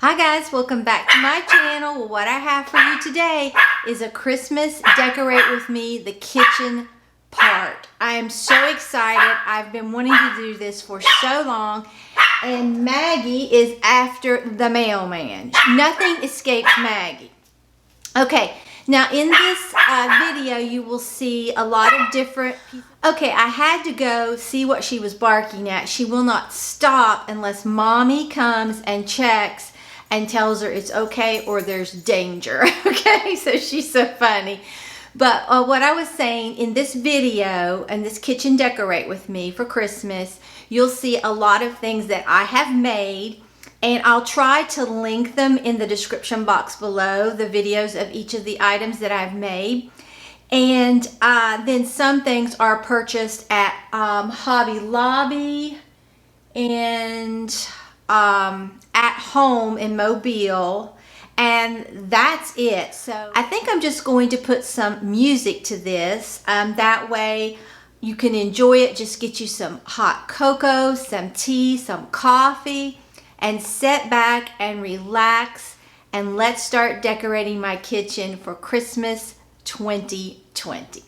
Hi guys, welcome back to my channel. Well, what I have for you today is a Christmas decorate with me, the kitchen part. I am so excited. I've been wanting to do this for so long, and Maggie is after the mailman. Nothing escapes Maggie. Okay, now in this video you will see a lot of different pieces. Okay, I had to go see what she was barking at. She will not stop unless mommy comes and checks and tells her it's okay or there's danger. Okay, so she's so funny. But what I was saying, in this video and this kitchen decorate with me for Christmas, you'll see a lot of things that I have made, and I'll try to link them in the description box below, the videos of each of the items that I've made. And then some things are purchased at Hobby Lobby and at home in Mobile, and that's it. So I think I'm just going to put some music to this, that way you can enjoy it. Just get you some hot cocoa, some tea, some coffee, and sit back and relax, and let's start decorating my kitchen for Christmas 2020.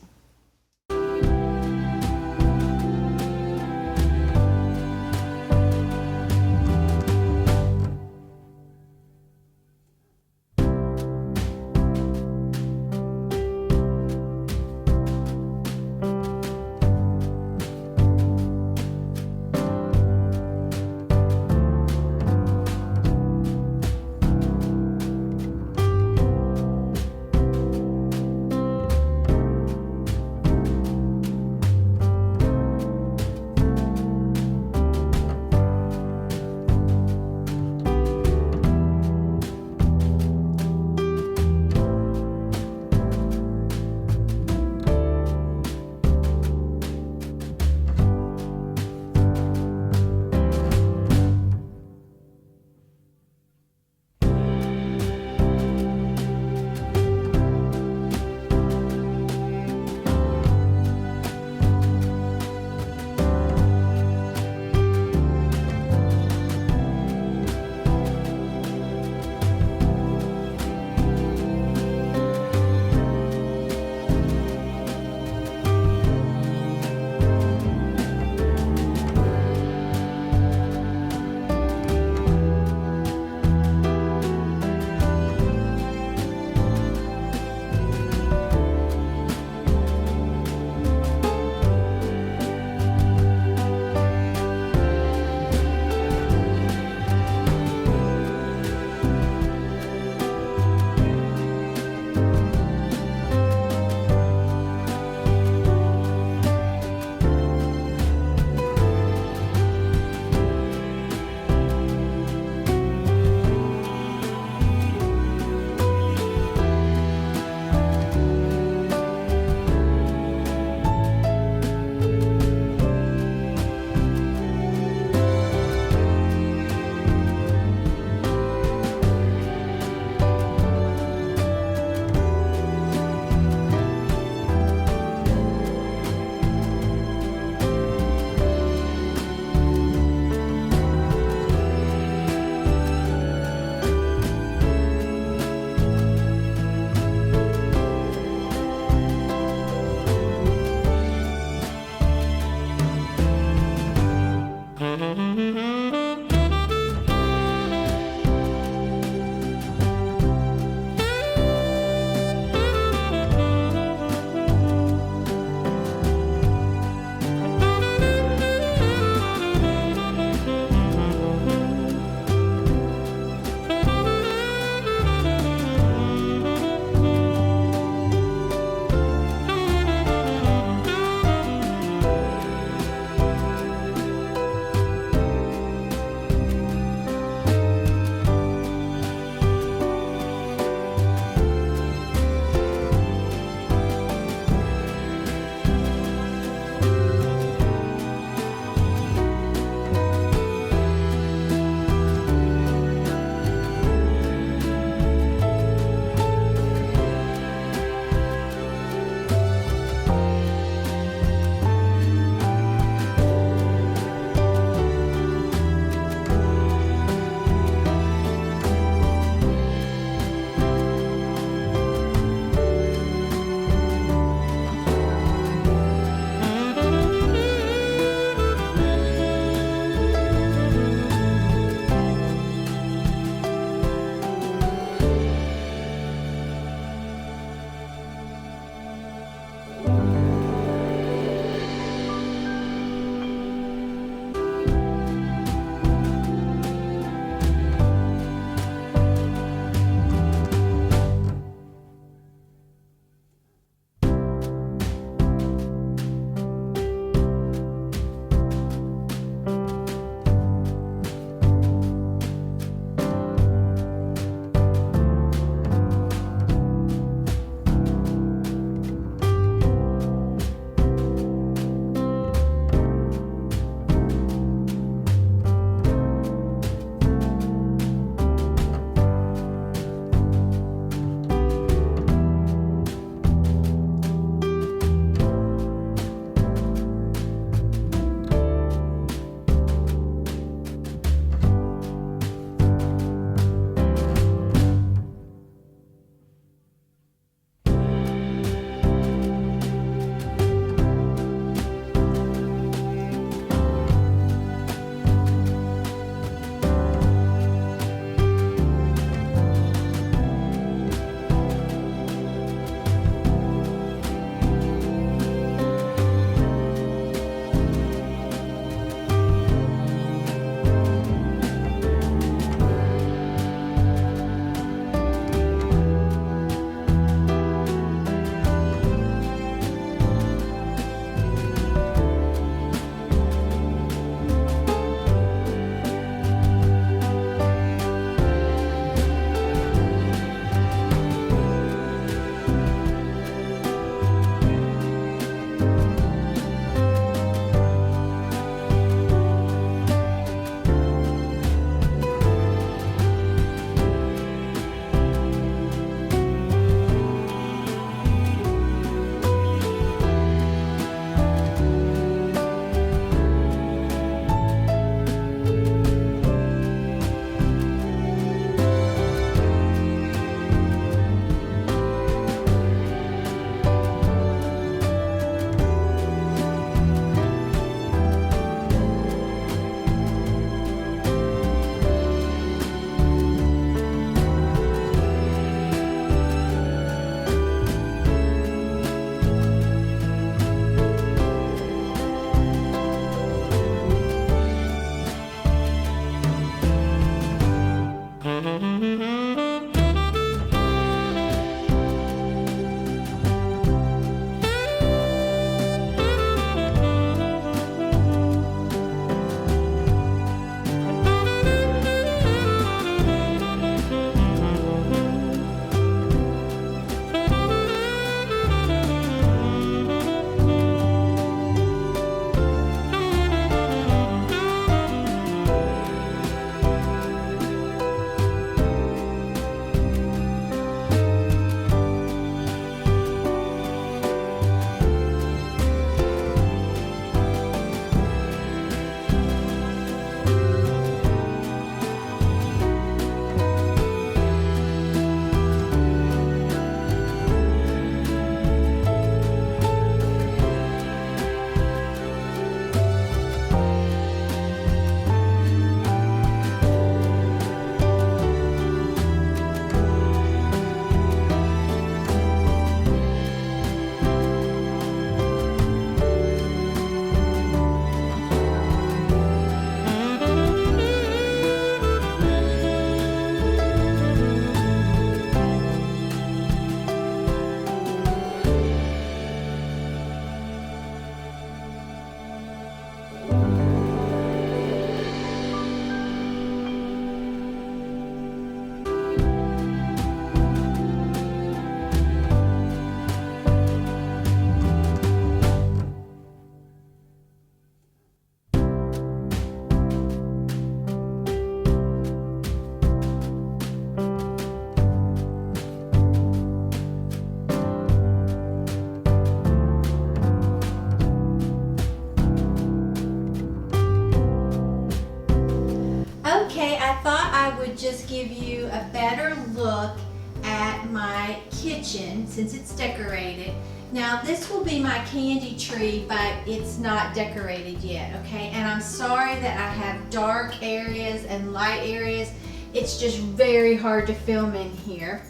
Okay, I thought I would just give you a better look at my kitchen since it's decorated. Now this will be my candy tree, but it's not decorated yet, okay? And I'm sorry that I have dark areas and light areas. It's just very hard to film in here.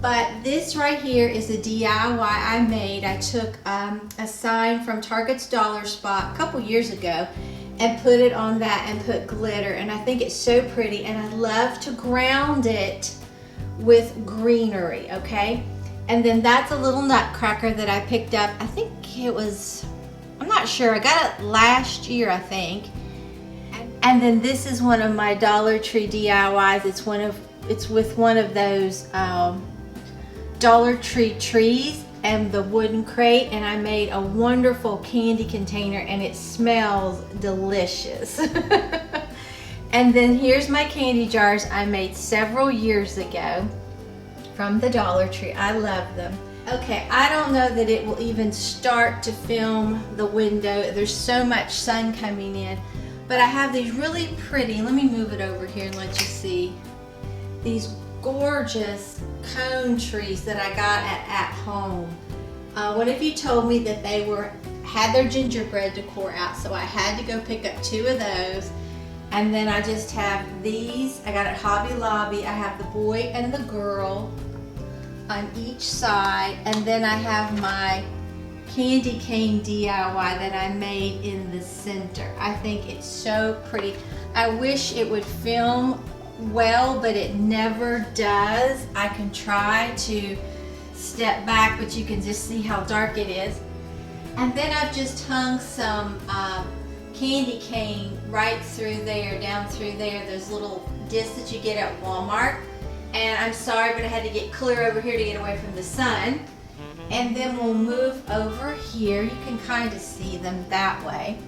But this right here is a DIY I made. I took a sign from Target's Dollar Spot a couple years ago and put it on that and put glitter, and I think it's so pretty, and I love to ground it with greenery, okay? And then that's a little nutcracker that I picked up. I think it was, I'm not sure, I got it last year, I think. And then this is one of my Dollar Tree DIYs. It's with one of those Dollar Tree trees and the wooden crate, and I made a wonderful candy container, and it smells delicious. And then here's my candy jars I made several years ago from the Dollar Tree. I love them. Okay, I don't know that it will even start to film the window. There's so much sun coming in, but I have these really pretty, let me move it over here and let you see, these gorgeous cone trees that I got at home. One of you told me that they had their gingerbread decor out, so I had to go pick up 2 of those. And then I just have these, I got at Hobby Lobby. I have the boy and the girl on each side, and then I have my candy cane DIY that I made in the center. I think it's so pretty. I wish it would film well, but it never does. I can try to step back, but you can just see how dark it is. And then I've just hung some candy cane right through there, down through there, those little discs that you get at Walmart. And I'm sorry, but I had to get clear over here to get away from the sun. And then we'll move over here. You can kind of see them that way.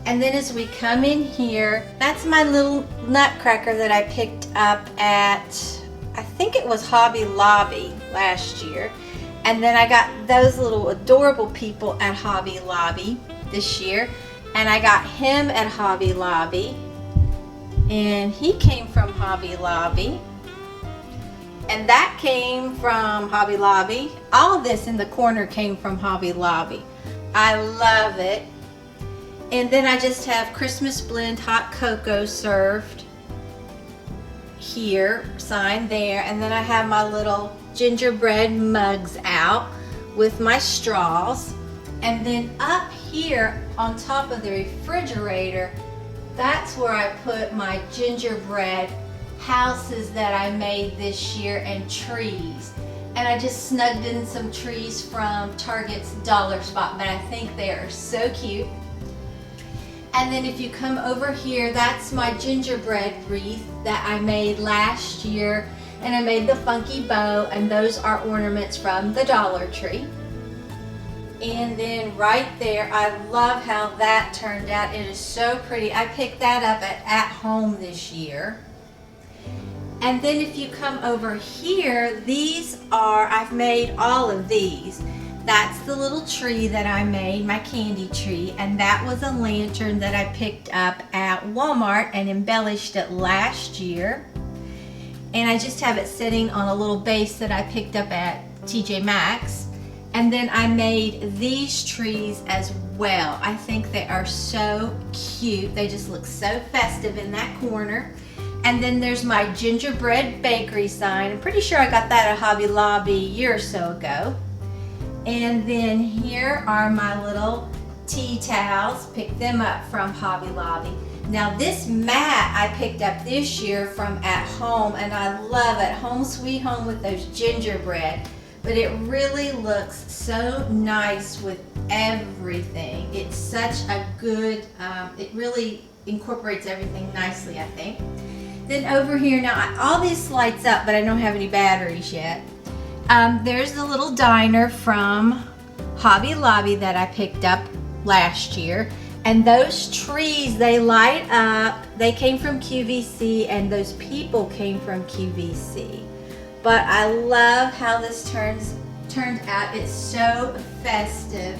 And then as we come in here, that's my little nutcracker that I picked up at, I think it was Hobby Lobby last year. And then I got those little adorable people at Hobby Lobby this year. And I got him at Hobby Lobby. And he came from Hobby Lobby. And that came from Hobby Lobby. All of this in the corner came from Hobby Lobby. I love it. And then I just have Christmas blend hot cocoa served here, sign there. And then I have my little gingerbread mugs out with my straws. And then up here on top of the refrigerator, that's where I put my gingerbread houses that I made this year and trees. And I just snugged in some trees from Target's Dollar Spot, but I think they are so cute. And then if you come over here, that's my gingerbread wreath that I made last year, and I made the funky bow, and those are ornaments from the Dollar Tree. And then right there, I love how that turned out. It is so pretty. I picked that up at home this year. And then if you come over here, I've made all of these. That's the little tree that I made, my candy tree, and that was a lantern that I picked up at Walmart and embellished it last year. And I just have it sitting on a little base that I picked up at TJ Maxx. And then I made these trees as well. I think they are so cute. They just look so festive in that corner. And then there's my gingerbread bakery sign. I'm pretty sure I got that at Hobby Lobby a year or so ago. And then here are my little tea towels. Picked them up from Hobby Lobby. Now this mat I picked up this year from at home, and I love it. Home Sweet Home with those gingerbread. But it really looks so nice with everything. It's such a good, it really incorporates everything nicely, I think. Then over here, now all this lights up, but I don't have any batteries yet. There's the little diner from Hobby Lobby that I picked up last year. And those trees, they light up. They came from QVC, and those people came from QVC. But I love how this turned out. It's so festive.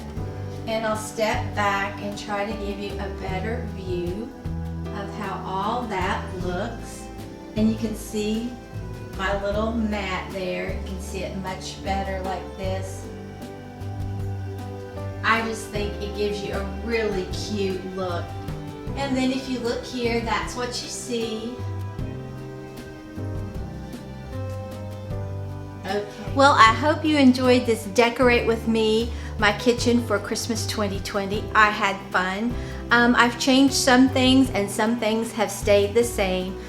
And I'll step back and try to give you a better view. of how all that looks. And you can see my little mat there. You can see it much better like this. I just think it gives you a really cute look. And then if you look here, that's what you see. Okay. Well, I hope you enjoyed this Decorate With Me, my kitchen for Christmas 2020. I had fun. I've changed some things and some things have stayed the same.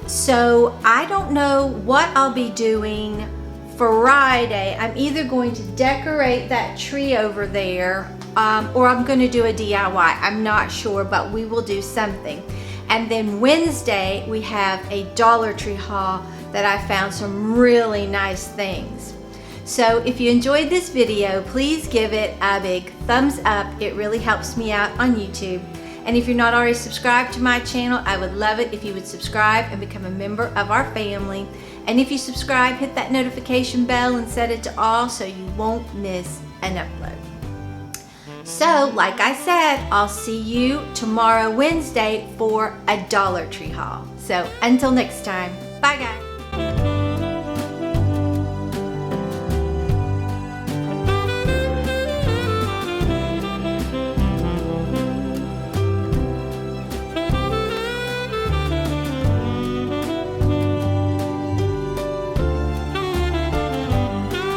So I don't know what I'll be doing Friday. I'm either going to decorate that tree over there or I'm going to do a DIY. I'm not sure, but we will do something. And then Wednesday we have a Dollar Tree haul that I found some really nice things. So if you enjoyed this video, please give it a big thumbs up. It really helps me out on YouTube. And if you're not already subscribed to my channel, I would love it if you would subscribe and become a member of our family. And if you subscribe, hit that notification bell and set it to all so you won't miss an upload. So, like I said, I'll see you tomorrow, Wednesday, for a Dollar Tree haul. So, until next time, bye guys.